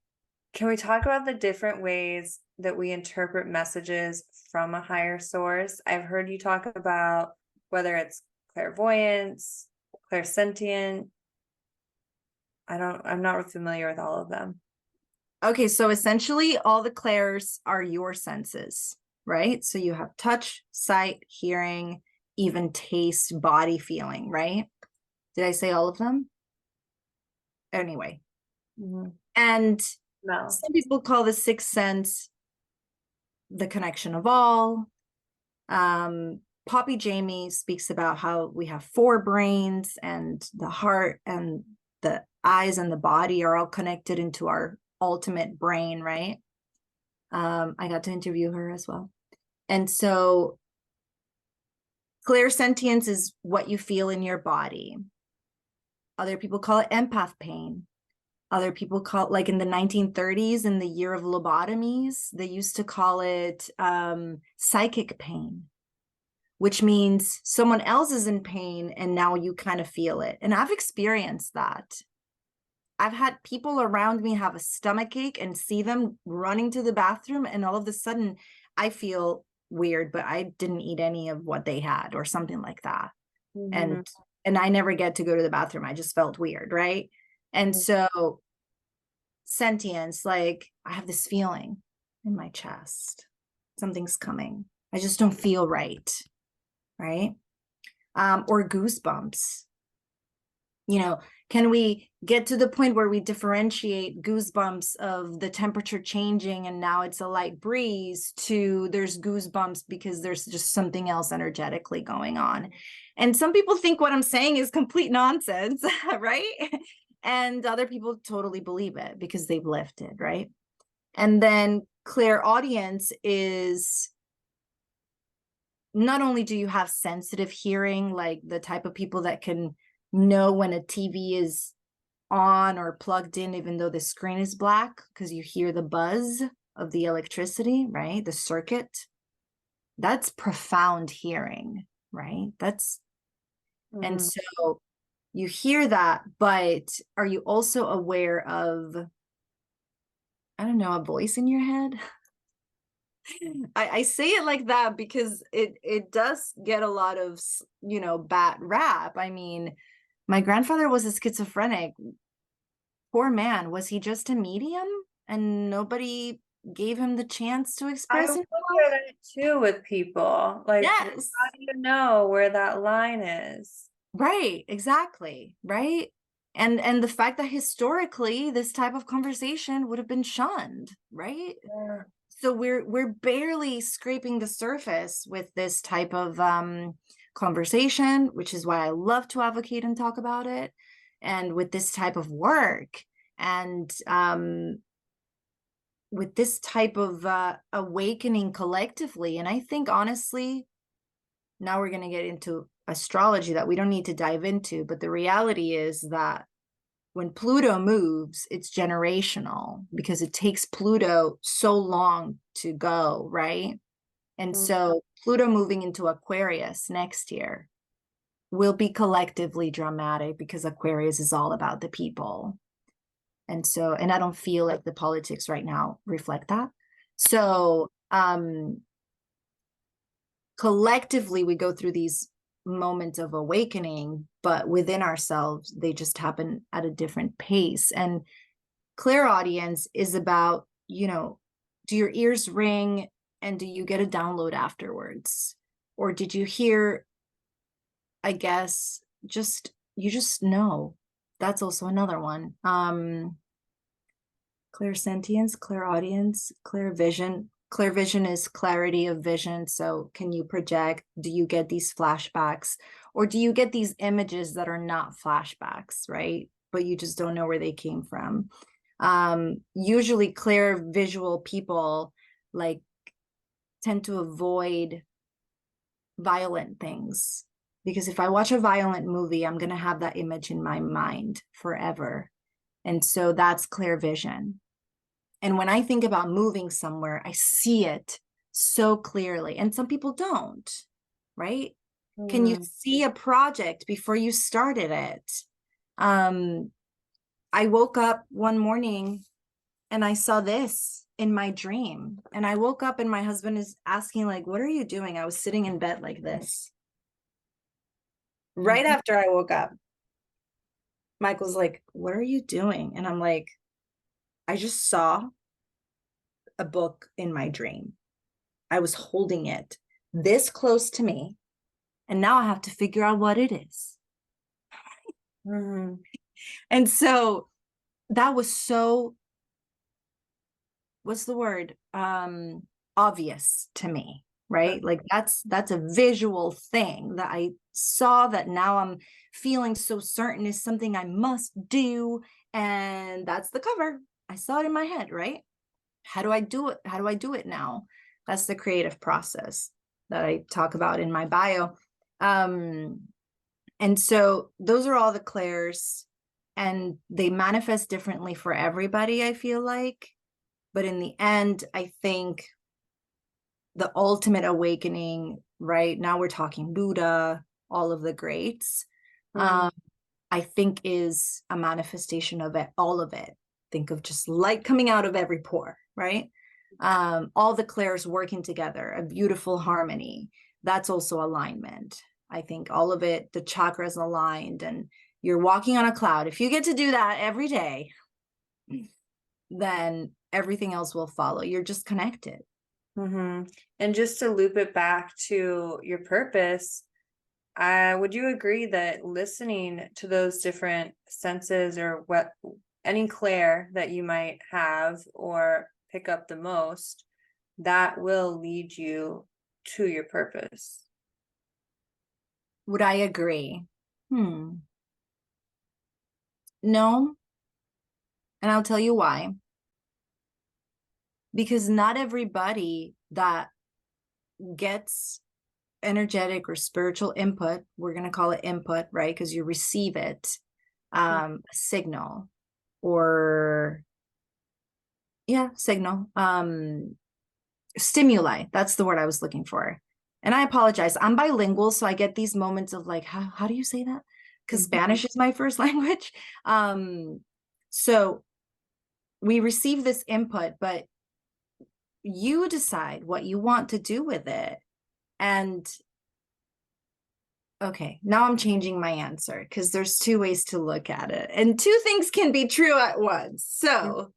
Can we talk about the different ways that we interpret messages from a higher source? I've heard you talk about whether it's clairvoyance, clairsentient. I'm not familiar with all of them.
Okay, so essentially all the clairs are your senses, right? So you have touch, sight, hearing, even taste, body feeling, right? Did I say all of them? Anyway. And
No.
some people call the sixth sense the connection of all. Poppy Jamie speaks about how we have 4 brains, and the heart and the eyes and the body are all connected into our ultimate brain, right? I got to interview her as well. And so clairsentience is what you feel in your body. Other people call it empath pain. Other people call it, like in the 1930s, in the year of lobotomies, they used to call it psychic pain, which means someone else is in pain and now you kind of feel it. And I've experienced that. I've had people around me have a stomach ache and see them running to the bathroom, and all of a sudden I feel weird, but I didn't eat any of what they had or something like that. And I never get to go to the bathroom. I just felt weird, right? And so sentience, like I have this feeling in my chest, something's coming, I just don't feel right, right? Or goosebumps. You know, can we get to the point where we differentiate goosebumps of the temperature changing and now it's a light breeze, to there's goosebumps because there's just something else energetically going on? And some people think what I'm saying is complete nonsense, right? And other people totally believe it because they've lived it, right? And then clairaudience is, not only do you have sensitive hearing, like the type of people that can know when a TV is on or plugged in, even though the screen is black, because you hear the buzz of the electricity, right? The circuit. That's profound hearing, right? That's And so you hear that, but are you also aware of, I don't know, a voice in your head? I say it like that because it does get a lot of, you know, bad rap. I mean, my grandfather was a schizophrenic. Poor man. Was he just a medium and nobody gave him the chance to
I
express
wonder
himself?
that too with people. Like, how
Yes.
do you know where that line is?
Right, exactly, right? And the fact that historically this type of conversation would have been shunned, right?
Yeah.
So we're barely scraping the surface with this type of conversation, which is why I love to advocate and talk about it, and with this type of work, and with this type of awakening collectively. And I think honestly, now we're going to get into astrology that we don't need to dive into, but the reality is that when Pluto moves, it's generational because it takes Pluto so long to go, right? And so Pluto moving into Aquarius next year will be collectively dramatic because Aquarius is all about the people. And so, and I don't feel like the politics right now reflect that. So, collectively we go through these moments of awakening, but within ourselves they just happen at a different pace. And clairaudience is about, you know, do your ears ring and do you get a download afterwards, or did you hear, I guess, just you just know. That's also another one. Clairsentience, clairaudience, clairvision. Clairvision is clarity of vision. So can you project? Do you get these flashbacks? Or do you get these images that are not flashbacks, right? But you just don't know where they came from. Usually clear visual people like tend to avoid violent things, because if I watch a violent movie, I'm going to have that image in my mind forever. And so that's clear vision. And when I think about moving somewhere, I see it so clearly. And some people don't, right? Can you see a project before you started it? I woke up one morning and I saw this in my dream. And I woke up and my husband is asking, like, what are you doing? I was sitting in bed like this. Right after I woke up, Michael's like, what are you doing? And I'm like, I just saw a book in my dream. I was holding it this close to me. And now I have to figure out what it is. And so that was so, what's the word? Obvious to me, right? Like that's a visual thing that I saw that now I'm feeling so certain is something I must do. And that's the cover. I saw it in my head, right? How do I do it? How do I do it now? That's the creative process that I talk about in my bio. And so those are all the clairs, and they manifest differently for everybody, I feel like. But in the end, I think the ultimate awakening, right? Now we're talking Buddha, all of the greats, I think is a manifestation of it, all of it. Think of just light coming out of every pore, right? All the clairs working together, a beautiful harmony. That's also alignment. I think all of it, the chakras aligned, and you're walking on a cloud. If you get to do that every day, then everything else will follow. You're just connected.
And just to loop it back to your purpose, would you agree that listening to those different senses, or what any clair that you might have or pick up the most, that will lead you to your purpose?
Would I agree? No. And I'll tell you why. Because not everybody that gets energetic or spiritual input, we're going to call it input, right? Because you receive it, a signal, or signal, stimuli. That's the word I was looking for. And I apologize, I'm bilingual, so I get these moments of like, how do you say that? Because Spanish is my first language. So we receive this input, but you decide what you want to do with it. And okay, now I'm changing my answer because there's two ways to look at it, and two things can be true at once. So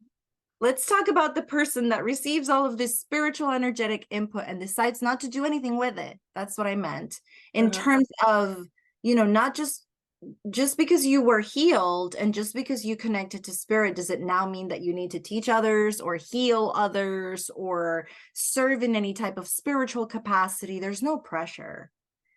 let's talk about the person that receives all of this spiritual energetic input and decides not to do anything with it. That's what I meant in terms of, not just because you were healed and just because you connected to spirit, does it now mean that you need to teach others or heal others or serve in any type of spiritual capacity? There's no pressure.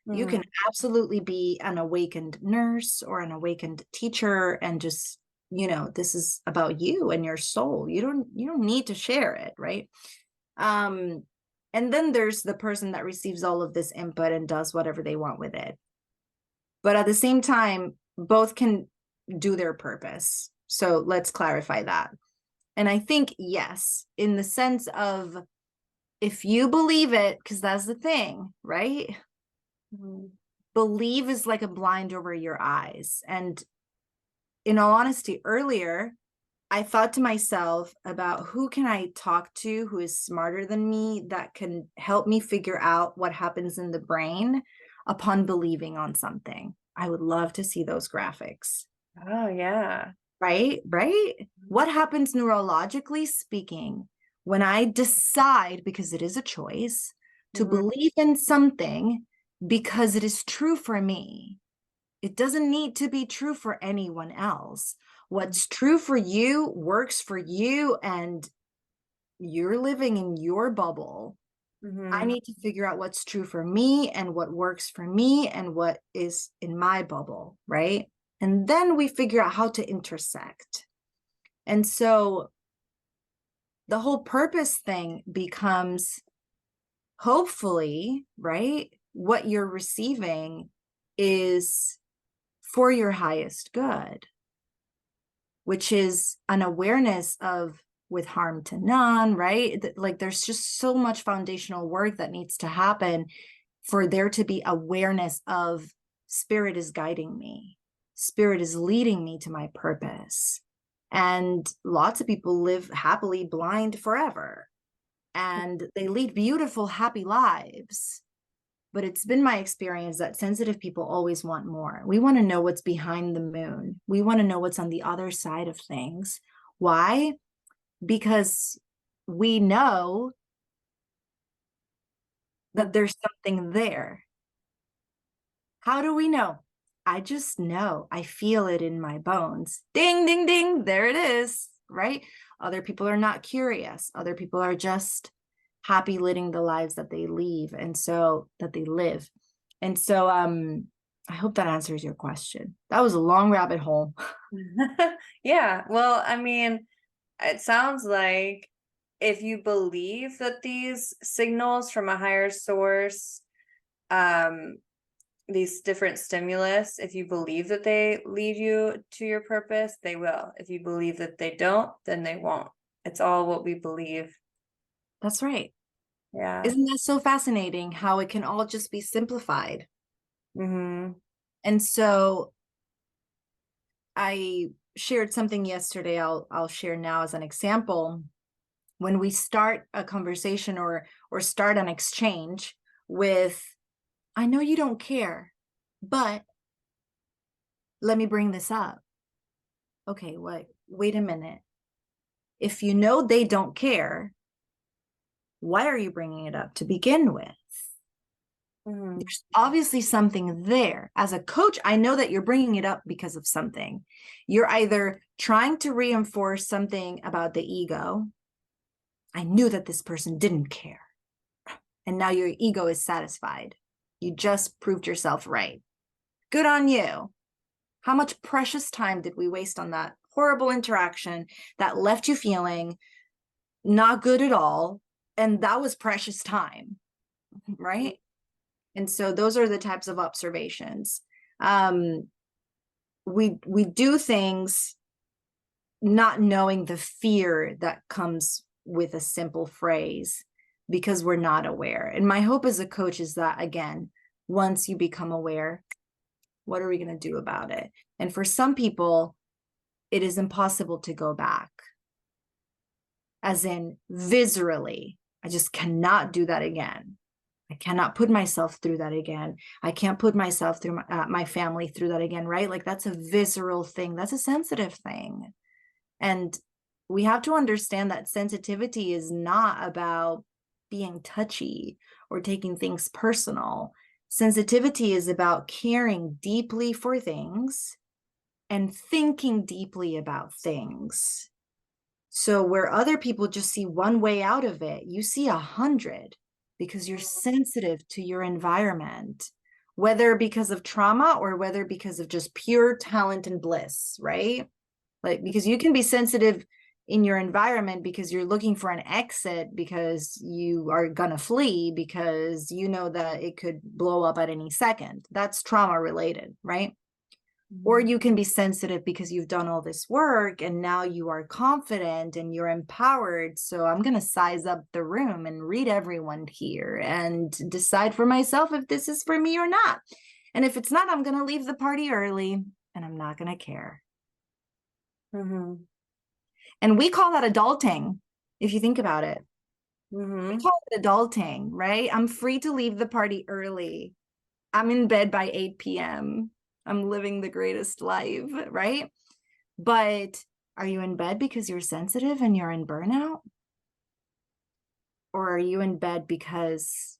You can absolutely be an awakened nurse or an awakened teacher and just, this is about you and your soul. You don't need to share it, right? And then there's the person that receives all of this input and does whatever they want with it. But at the same time, both can do their purpose. So let's clarify that. And I think, yes, in the sense of if you believe it, because that's the thing, right? Believe is like a blind over your eyes. And in all honesty, earlier, I thought to myself about who can I talk to who is smarter than me that can help me figure out what happens in the brain upon believing on something. I would love to see those graphics.
Oh, yeah.
Right? What happens neurologically speaking when I decide, because it is a choice, to believe in something because it is true for me? It doesn't need to be true for anyone else. What's true for you works for you, and you're living in your bubble. I need to figure out what's true for me and what works for me and what is in my bubble, right? And then we figure out how to intersect. And so the whole purpose thing becomes, hopefully, right? What you're receiving is for your highest good, which is an awareness of with harm to none, right? Like there's just so much foundational work that needs to happen for there to be awareness of spirit is guiding me. Spirit is leading me to my purpose. And lots of people live happily blind forever. And they lead beautiful, happy lives. But it's been my experience that sensitive people always want more. We want to know what's behind the moon. We want to know what's on the other side of things. Why? Because we know that there's something there. How do we know? I just know. I feel it in my bones. Ding, ding, ding. There it is, right? Other people are not curious. Other people are just happy living the lives that they live. And so I hope that answers your question. That was a long rabbit hole.
Yeah. Well, I mean, it sounds like if you believe that these signals from a higher source, these different stimulus, if you believe that they lead you to your purpose, they will. If you believe that they don't, then they won't. It's all what we believe.
That's right.
Yeah.
Isn't that so fascinating how it can all just be simplified? And so I shared something yesterday, I'll share now as an example. When we start a conversation or start an exchange with, I know you don't care, but let me bring this up. Okay, wait a minute. If you know they don't care, why are you bringing it up to begin with? There's obviously something there. As a coach, I know that you're bringing it up because of something. You're either trying to reinforce something about the ego. I knew that this person didn't care. And now your ego is satisfied. You just proved yourself right. Good on you. How much precious time did we waste on that horrible interaction that left you feeling not good at all? And that was precious time, right? And so those are the types of observations. We do things not knowing the fear that comes with a simple phrase, because we're not aware. And my hope as a coach is that, again, once you become aware, what are we going to do about it? And for some people, it is impossible to go back, as in viscerally. I just cannot do that again. I cannot put myself through that again. I can't put myself through my family through that again, right? Like that's a visceral thing. That's a sensitive thing. And we have to understand that sensitivity is not about being touchy or taking things personal. Sensitivity is about caring deeply for things and thinking deeply about things. So where other people just see one way out of it, you see 100 because you're sensitive to your environment, whether because of trauma or whether because of just pure talent and bliss, right? Like, because you can be sensitive in your environment because you're looking for an exit because you are gonna flee because you know that it could blow up at any second. That's trauma related, right? Or you can be sensitive because you've done all this work and now you are confident and you're empowered. So I'm going to size up the room and read everyone here and decide for myself if this is for me or not. And if it's not, I'm going to leave the party early and I'm not going to care. And we call that adulting, if you think about it. We call it adulting, right? I'm free to leave the party early. I'm in bed by 8 p.m. I'm living the greatest life, right? But are you in bed because you're sensitive and you're in burnout? Or are you in bed because,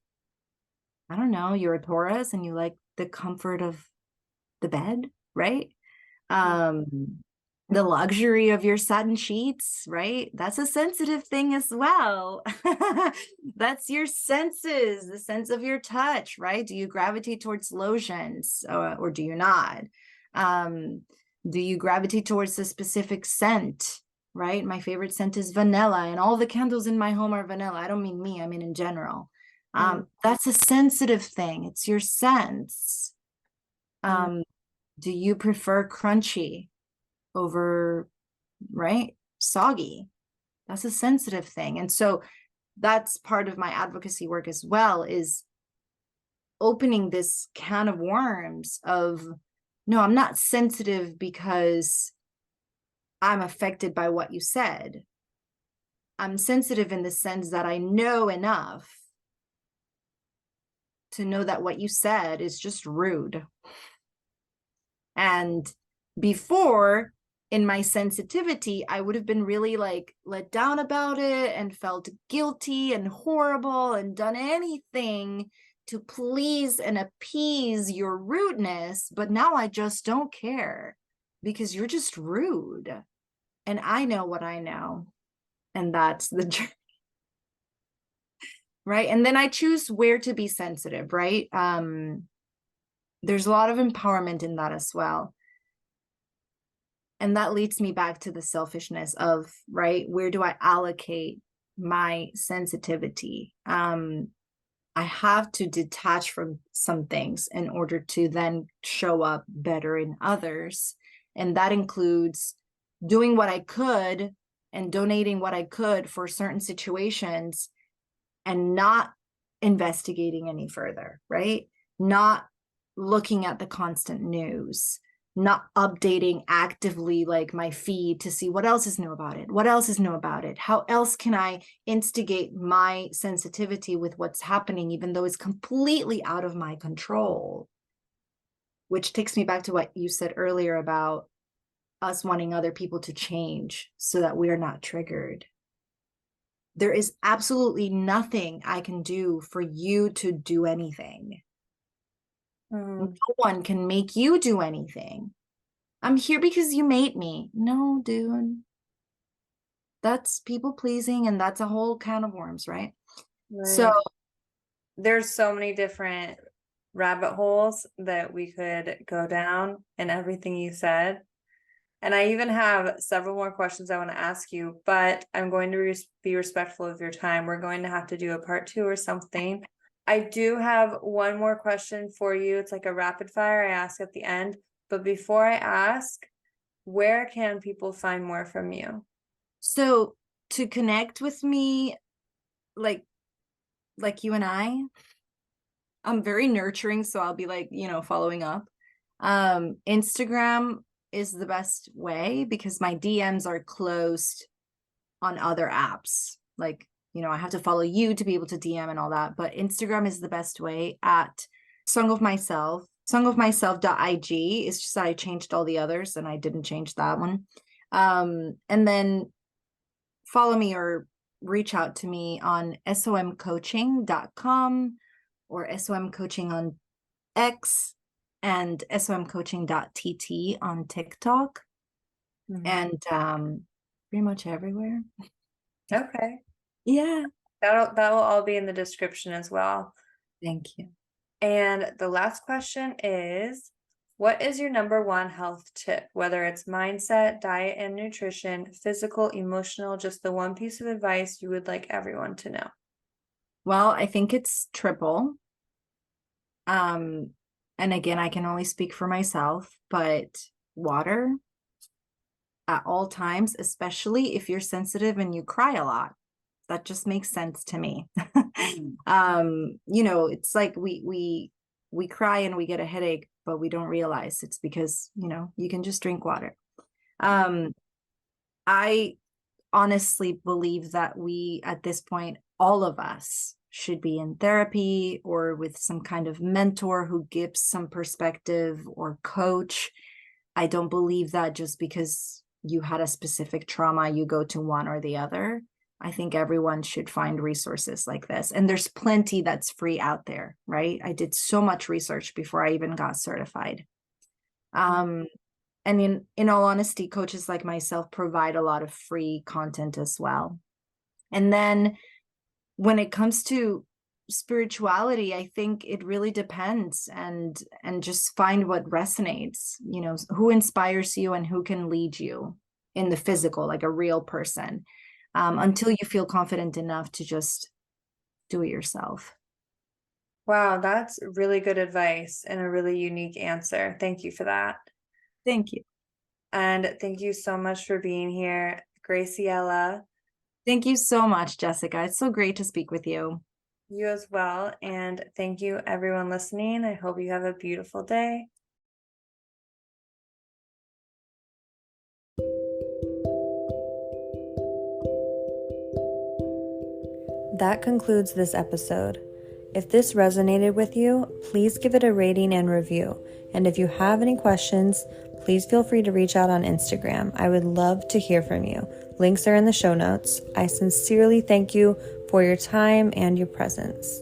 I don't know, you're a Taurus and you like the comfort of the bed, right? The luxury of your satin sheets, right? That's a sensitive thing as well. That's your senses, the sense of your touch, right? Do you gravitate towards lotions or do you not? Do you gravitate towards a specific scent, right? My favorite scent is vanilla and all the candles in my home are vanilla. I don't mean me, I mean in general. That's a sensitive thing. It's your sense. Do you prefer crunchy over, right, soggy? That's a sensitive thing. And so that's part of my advocacy work as well, is opening this can of worms of, no, I'm not sensitive because I'm affected by what you said. I'm sensitive in the sense that I know enough to know that what you said is just rude. And before, in my sensitivity, I would have been really like let down about it and felt guilty and horrible and done anything to please and appease your rudeness. But now I just don't care because you're just rude. And I know what I know. And that's the journey. Right. And then I choose where to be sensitive, right? There's a lot of empowerment in that as well. And that leads me back to the selfishness of, right, where do I allocate my sensitivity? I have to detach from some things in order to then show up better in others. And that includes doing what I could and donating what I could for certain situations and not investigating any further, right? Not looking at the constant news, not updating actively like my feed to see what else is new about it, what else is new about it, how else can I instigate my sensitivity with what's happening, even though it's completely out of my control. Which takes me back to what you said earlier about us wanting other people to change so that we are not triggered. There is absolutely nothing I can do for you to do anything. No one can make you do anything. I'm here because you made me. No, dude. That's people pleasing, and that's a whole can of worms, right? So
there's so many different rabbit holes that we could go down in everything you said. And I even have several more questions I want to ask you, but I'm going to be respectful of your time. We're going to have to do a part 2 or something. I do have one more question for you. It's like a rapid fire I ask at the end. But before I ask, where can people find more from you?
So to connect with me, like like you and I'm very nurturing, so I'll be like, following up. Instagram is the best way because my DMs are closed on other apps. Like, I have to follow you to be able to DM and all that, but Instagram is the best way at Song of Myself. Songofmyself.ig. It's just that I changed all the others and I didn't change that one. And then follow me or reach out to me on somcoaching.com or somcoaching on X and somcoaching.tt on TikTok. And pretty much everywhere.
Okay.
Yeah.
That'll all be in the description as well.
Thank you.
And the last question is, what is your number one health tip? Whether it's mindset, diet and nutrition, physical, emotional, just the one piece of advice you would like everyone to know.
Well, I think it's triple. And again, I can only speak for myself, but water at all times, especially if you're sensitive and you cry a lot. That just makes sense to me. It's like we cry and we get a headache, but we don't realize it's because, you can just drink water. I honestly believe that we, at this point, all of us should be in therapy or with some kind of mentor who gives some perspective or coach. I don't believe that just because you had a specific trauma, you go to one or the other. I think everyone should find resources like this. And there's plenty that's free out there, right? I did so much research before I even got certified. And in all honesty, coaches like myself provide a lot of free content as well. And then when it comes to spirituality, I think it really depends and just find what resonates, who inspires you and who can lead you in the physical, like a real person, until you feel confident enough to just do it yourself.
Wow, that's really good advice and a really unique answer. Thank you for that.
Thank you.
And thank you so much for being here, Graciela.
Thank you so much, Jessica. It's so great to speak with you.
You as well. And thank you, everyone listening. I hope you have a beautiful day. That concludes this episode. If this resonated with you, please give it a rating and review. And if you have any questions, please feel free to reach out on Instagram. I would love to hear from you. Links are in the show notes. I sincerely thank you for your time and your presence.